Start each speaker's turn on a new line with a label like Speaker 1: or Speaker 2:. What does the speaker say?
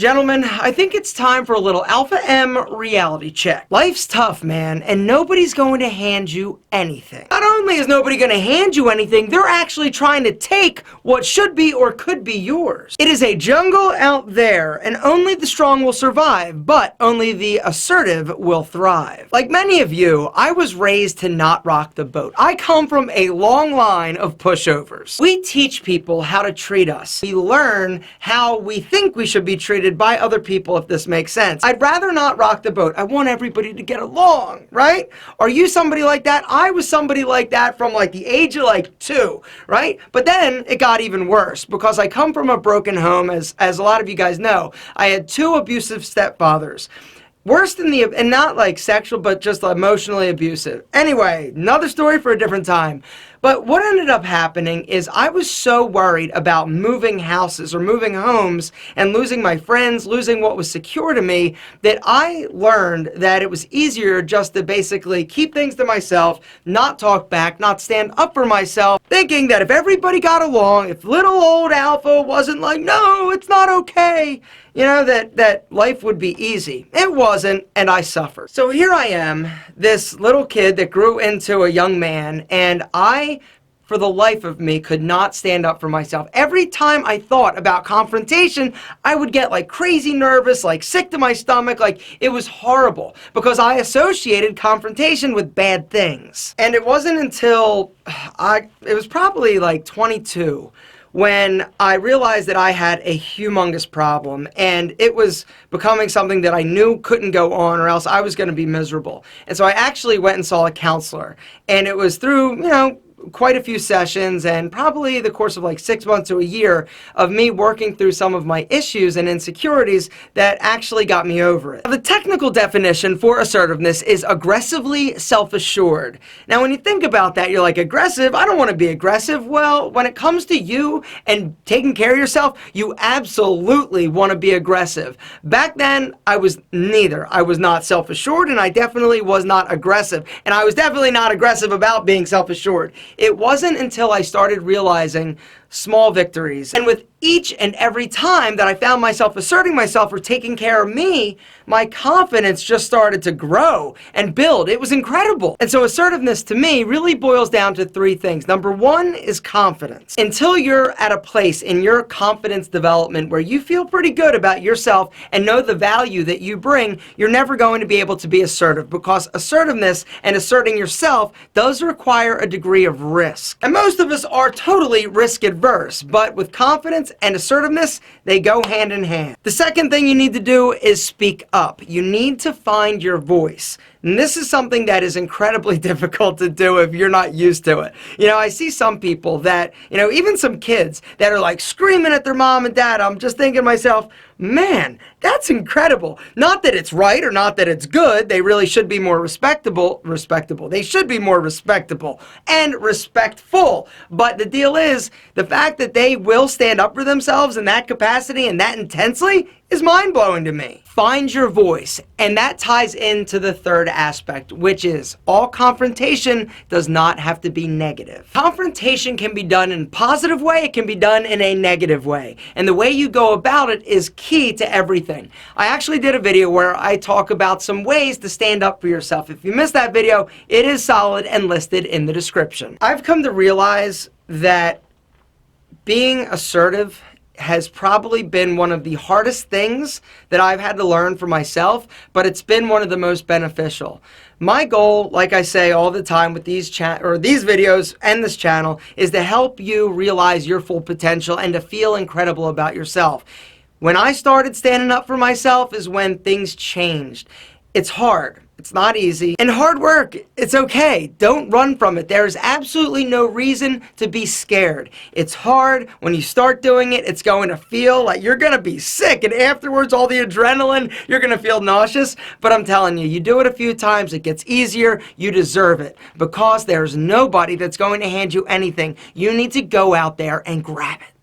Speaker 1: Gentlemen, I think it's time for a little Alpha M reality check. Life's tough, man, and nobody's going to hand you anything. Not only is nobody going to hand you anything, they're actually trying to take what should be or could be yours. It is a jungle out there, and only the strong will survive, but only the assertive will thrive. Like many of you, I was raised to not rock the boat. I come from a long line of pushovers. We teach people how to treat us. We learn how we think we should be treated by other people, if this makes sense. I'd rather not rock the boat. I want everybody to get along, right? Are you somebody like that? I was somebody like that from like the age of like 2, right? But then it got even worse because I come from a broken home, as a lot of you guys know. I had 2 abusive stepfathers. Worse than and not like sexual, but just emotionally abusive. Anyway, another story for a different time. But what ended up happening is I was so worried about moving houses or moving homes and losing my friends, losing what was secure to me, that I learned that it was easier just to basically keep things to myself, not talk back, not stand up for myself, thinking that if everybody got along, if little old Alpha wasn't like, no, it's not okay, you know, that life would be easy. It wasn't, and I suffered. So here I am, this little kid that grew into a young man, and I, for the life of me, could not stand up for myself. Every time I thought about confrontation, I would get like crazy nervous, like sick to my stomach, like it was horrible because I associated confrontation with bad things. And it wasn't until it was probably like 22 when I realized that I had a humongous problem, and it was becoming something that I knew couldn't go on or else I was going to be miserable. And so I actually went and saw a counselor, and it was through, you know, quite a few sessions and probably the course of like 6 months to a year of me working through some of my issues and insecurities that actually got me over it. The technical definition for assertiveness is aggressively self-assured. Now when you think about that, you're like, aggressive? I don't want to be aggressive. Well, when it comes to you and taking care of yourself, you absolutely want to be aggressive. Back then, I was neither. I was not self-assured, and I definitely was not aggressive. And I was definitely not aggressive about being self-assured. It wasn't until I started realizing small victories, and with each and every time that I found myself asserting myself or taking care of me, my confidence just started to grow and build. It was incredible. And so assertiveness to me really boils down to 3 things. Number 1 is confidence. Until you're at a place in your confidence development where you feel pretty good about yourself and know the value that you bring, you're never going to be able to be assertive, because assertiveness and asserting yourself does require a degree of risk. And most of us are totally risk adverse, but with confidence and assertiveness, they go hand in hand. The second thing you need to do is speak up. You need to find your voice. And this is something that is incredibly difficult to do if you're not used to it. You know, I see some people that, you know, even some kids that are like screaming at their mom and dad. I'm just thinking to myself, man, that's incredible. Not that it's right or not that it's good. They really should be more respectable. They should be more respectable and respectful. But the deal is, the fact that they will stand up for themselves in that capacity and that intensely is mind-blowing to me. Find your voice, and that ties into the third aspect, which is all confrontation does not have to be negative. Confrontation can be done in a positive way, it can be done in a negative way, and the way you go about it is key to everything. I actually did a video where I talk about some ways to stand up for yourself. If you missed that video, it is solid and listed in the description. I've come to realize that being assertive has probably been one of the hardest things that I've had to learn for myself, but it's been one of the most beneficial. My goal, like I say all the time with these videos and this channel, is to help you realize your full potential and to feel incredible about yourself. When I started standing up for myself is when things changed. It's hard. It's not easy. And hard work, it's okay. Don't run from it. There is absolutely no reason to be scared. It's hard. When you start doing it, it's going to feel like you're going to be sick. And afterwards, all the adrenaline, you're going to feel nauseous. But I'm telling you, you do it a few times, it gets easier. You deserve it. Because there's nobody that's going to hand you anything. You need to go out there and grab it.